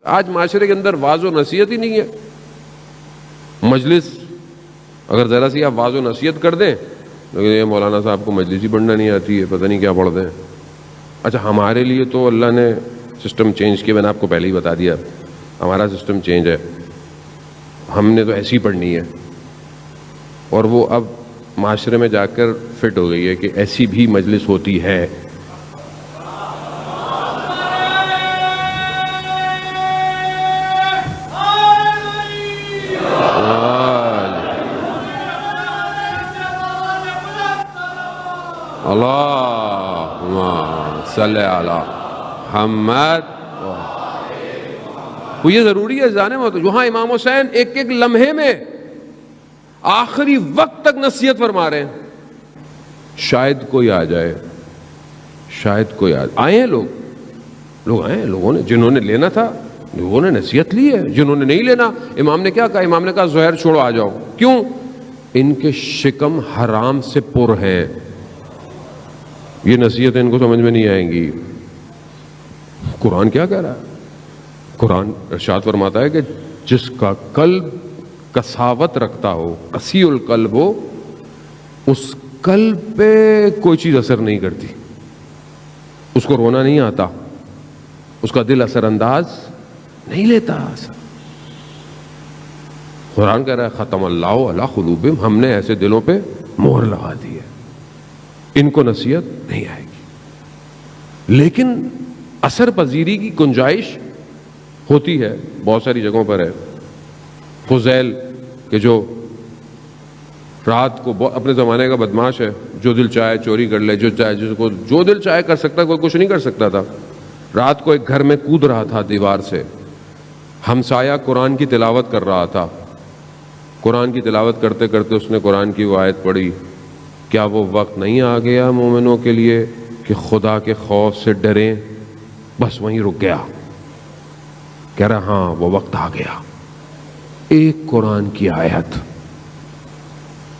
آج معاشرے کے اندر واعظ و نصیحت ہی نہیں ہے. مجلس اگر ذرا سی آپ واعظ و نصیحت کر دیں تو یہ مولانا صاحب کو مجلس ہی پڑھنا نہیں آتی ہے, پتہ نہیں کیا پڑھتے ہیں. اچھا ہمارے لیے تو اللہ نے سسٹم چینج کیا, میں نے آپ کو پہلے ہی بتا دیا ہمارا سسٹم چینج ہے, ہم نے تو ایسی پڑھنی ہے. اور وہ اب معاشرے میں جا کر فٹ ہو گئی ہے کہ ایسی بھی مجلس ہوتی ہے. اللہم صلی علی محمد. وہ یہ ضروری ہے جانے میں, یہاں امام حسین ایک ایک لمحے میں آخری وقت تک نصیحت فرما رہے ہیں. شاید کوئی آ جائے, شاید کوئی آئے ہیں لوگ آئے ہیں, لوگوں نے جنہوں نے لینا تھا لوگوں نے نصیحت لی ہے, جنہوں نے نہیں لینا امام نے کیا کہا, امام نے کہا زہر چھوڑو آ جاؤ. کیوں؟ ان کے شکم حرام سے پر ہے, یہ نصیحت ان کو سمجھ میں نہیں آئیں گی. قرآن کیا کہہ رہا ہے؟ قرآن ارشاد فرماتا ہے کہ جس کا قلب کساوت رکھتا ہو, قسی القلب ہو, اس قلب پہ کوئی چیز اثر نہیں کرتی, اس کو رونا نہیں آتا, اس کا دل اثر انداز نہیں لیتا. قرآن کہہ رہا ہے ختم اللہ علی قلوبہم, ہم نے ایسے دلوں پہ مہر لگا دی ہے, ان کو نصیحت نہیں آئے گی. لیکن اثر پذیری کی گنجائش ہوتی ہے, بہت ساری جگہوں پر ہے. فضیل کہ جو رات کو اپنے زمانے کا بدماش ہے, جو دل چاہے چوری کر لے, جو چاہے جس کو جو دل چاہے کر سکتا, کوئی کچھ نہیں کر سکتا تھا. رات کو ایک گھر میں کود رہا تھا دیوار سے, ہمسایہ قرآن کی تلاوت کر رہا تھا. قرآن کی تلاوت کرتے کرتے اس نے قرآن کی وہ آیت پڑھی, کیا وہ وقت نہیں آ گیا مومنوں کے لیے کہ خدا کے خوف سے ڈریں؟ بس وہیں رک گیا. کہہ رہا ہاں وہ وقت آ گیا. ایک قرآن کی آیت,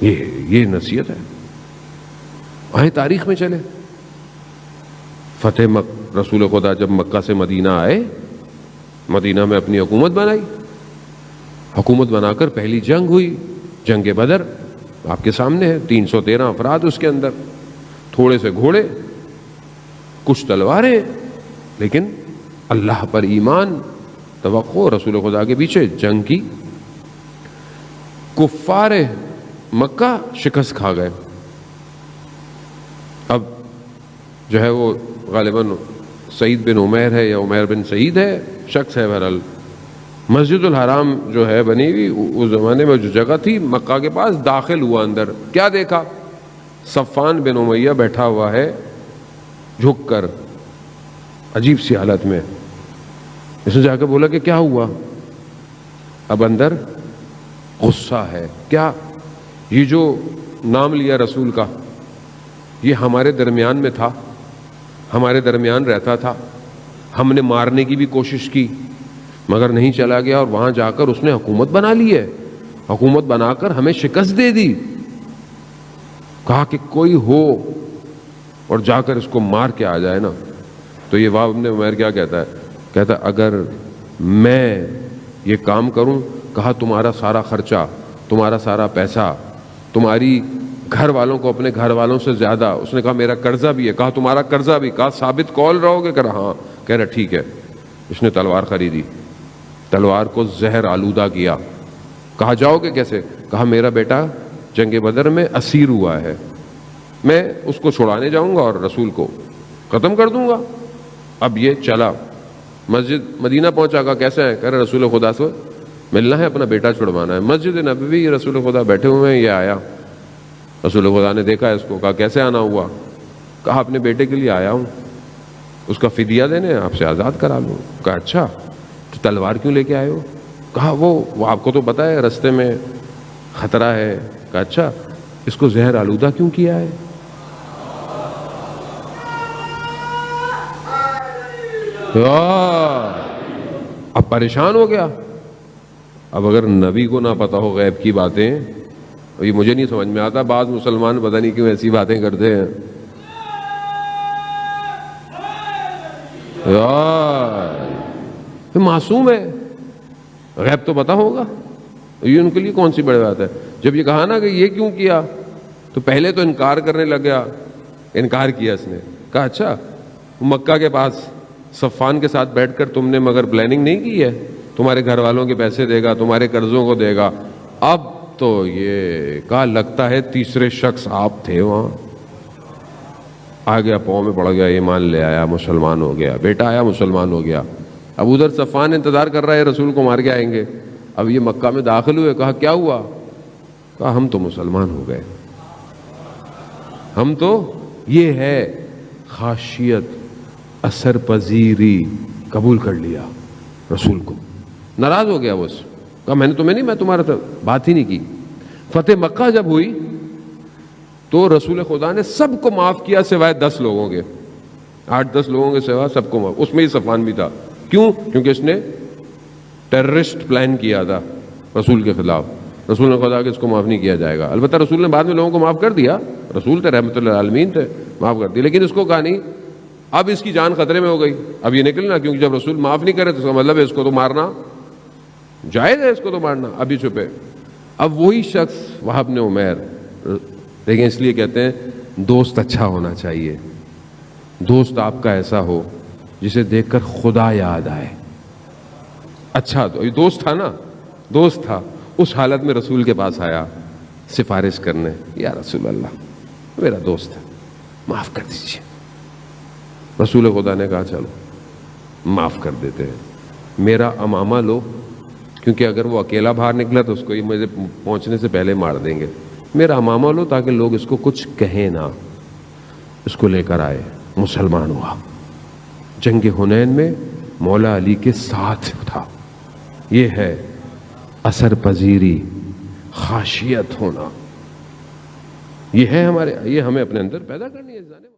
یہ نصیحت ہے. آئیں تاریخ میں چلے, فتح رسول خدا جب مکہ سے مدینہ آئے, مدینہ میں اپنی حکومت بنائی, حکومت بنا کر پہلی جنگ ہوئی, جنگ بدر آپ کے سامنے ہے. 313 افراد اس کے اندر, تھوڑے سے گھوڑے, کچھ تلواریں, لیکن اللہ پر ایمان, توقع رسول خدا کے پیچھے جنگ کی. کفار مکہ شکست کھا گئے. اب جو ہے وہ غالباً سعید بن عمیر ہے یا عمیر بن سعید ہے, شخص ہے بہرحال. مسجد الحرام جو ہے بنی ہوئی اس زمانے میں جو جگہ تھی مکہ کے پاس, داخل ہوا اندر, کیا دیکھا؟ صفان بن امیہ بیٹھا ہوا ہے جھک کر, عجیب سی حالت میں. اس نے جا کے بولا کہ کیا ہوا؟ اب اندر غصہ ہے. کیا؟ یہ جو نام لیا رسول کا, یہ ہمارے درمیان میں تھا, ہمارے درمیان رہتا تھا, ہم نے مارنے کی بھی کوشش کی مگر نہیں چلا گیا, اور وہاں جا کر اس نے حکومت بنا لی ہے, حکومت بنا کر ہمیں شکست دے دی. کہا کہ کوئی ہو اور جا کر اس کو مار کے آ جائے نا. تو یہ وہاں ابن عمیر کیا کہتا ہے؟ کہتا ہے اگر میں یہ کام کروں, کہا تمہارا سارا خرچہ, تمہارا سارا پیسہ, تمہاری گھر والوں کو اپنے گھر والوں سے زیادہ, اس نے کہا میرا قرضہ بھی ہے, کہا تمہارا قرضہ بھی, کہا ثابت قول رہو گے؟ کہہ رہا ہاں. کہہ رہا ٹھیک ہے. اس نے تلوار خریدی, تلوار کو زہر آلودہ کیا. کہا جاؤ گے کیسے؟ کہا میرا بیٹا جنگ بدر میں اسیر ہوا ہے, میں اس کو چھڑانے جاؤں گا اور رسول کو ختم کر دوں گا. اب یہ چلا, مسجد مدینہ پہنچا. کہا کیسے ہے؟ کہہ رہا رسول خدا سے ملنا ہے, اپنا بیٹا چھڑوانا ہے. مسجد نبوی, رسول خدا بیٹھے ہوئے ہیں, یہ آیا. رسول خدا نے دیکھا اس کو, کہا کیسے آنا ہوا؟ کہا اپنے بیٹے کے لیے آیا ہوں, اس کا فدیہ دینے, آپ سے آزاد کرا لوں. کہا اچھا, تو تلوار کیوں لے کے آئے ہو؟ کہا وہ آپ کو تو پتہ ہے رستے میں خطرہ ہے. کہا اچھا, اس کو زہر آلودہ کیوں کیا ہے؟ اب پریشان ہو گیا. اب اگر نبی کو نہ پتا ہو غیب کی باتیں, یہ مجھے نہیں سمجھ میں آتا, بعض مسلمان پتہ نہیں کیوں ایسی باتیں کرتے ہیں. معصوم ہے, غیب تو پتا ہوگا, یہ ان کے لیے کون سی بڑی بات ہے. جب یہ کہا نا کہ یہ کیوں کیا, تو پہلے تو انکار کرنے لگ گیا, انکار کیا اس نے, کہا اچھا مکہ کے پاس صفان کے ساتھ بیٹھ کر تم نے مگر پلاننگ نہیں کی ہے, تمہارے گھر والوں کے پیسے دے گا, تمہارے قرضوں کو دے گا. اب تو یہ کہا لگتا ہے تیسرے شخص آپ تھے وہاں. آ گیا, پاؤں میں پڑ گیا, ایمان لے آیا, مسلمان ہو گیا, بیٹا آیا مسلمان ہو گیا. اب ادھر صفان انتظار کر رہا ہے رسول کو مار کے آئیں گے. اب یہ مکہ میں داخل ہوئے, کہا کیا ہوا, کہا ہم تو مسلمان ہو گئے, ہم تو, یہ ہے خاشیت, اثر پذیری, قبول کر لیا رسول کو. ناراض ہو گیا وہ, کہا میں نے تمہیں نہیں, میں تمہارا بات ہی نہیں کی. فتح مکہ جب ہوئی تو رسول خدا نے سب کو معاف کیا سوائے 10 لوگوں کے, 8-10 لوگوں کے سوا سب کو معاف. اس میں ہی صفوان بھی تھا. کیوں؟ کیونکہ اس نے ٹیررسٹ پلان کیا تھا رسول کے خلاف. رسول نے خدا کہ اس کو معاف نہیں کیا جائے گا. البتہ رسول نے بعد میں لوگوں کو معاف کر دیا, رسول تھے رحمت اللہ عالمین تھے, معاف کر دیا, لیکن اس کو کہا نہیں. اب اس کی جان خطرے میں ہو گئی, اب یہ نکلنا, کیونکہ جب رسول معاف نہیں کرے تو اس کا مطلب ہے اس کو تو مارنا جائز ہے, اس کو تو مارنا. ابھی چھپے. اب وہی شخص وہب بن عمیر, دیکھیں اس لیے کہتے ہیں دوست اچھا ہونا چاہیے, دوست آپ کا ایسا ہو جسے دیکھ کر خدا یاد آئے. اچھا تو یہ دوست تھا نا, دوست تھا, اس حالت میں رسول کے پاس آیا سفارش کرنے, یا رسول اللہ میرا دوست ہے, معاف کر دیجیے. رسول خدا نے کہا چلو معاف کر دیتے ہیں, میرا امامہ لو, کیونکہ اگر وہ اکیلا باہر نکلا تو اس کو یہ مجھے پہنچنے سے پہلے مار دیں گے. میرا امامہ لو تاکہ لوگ اس کو کچھ کہیں نہ. اس کو لے کر آئے, مسلمان ہوا. جنگ حنین میں مولا علی کے ساتھ تھا. یہ ہے اثر پذیری, خاشیت ہونا, یہ ہے ہمارے, یہ ہمیں اپنے اندر پیدا کرنی ہے.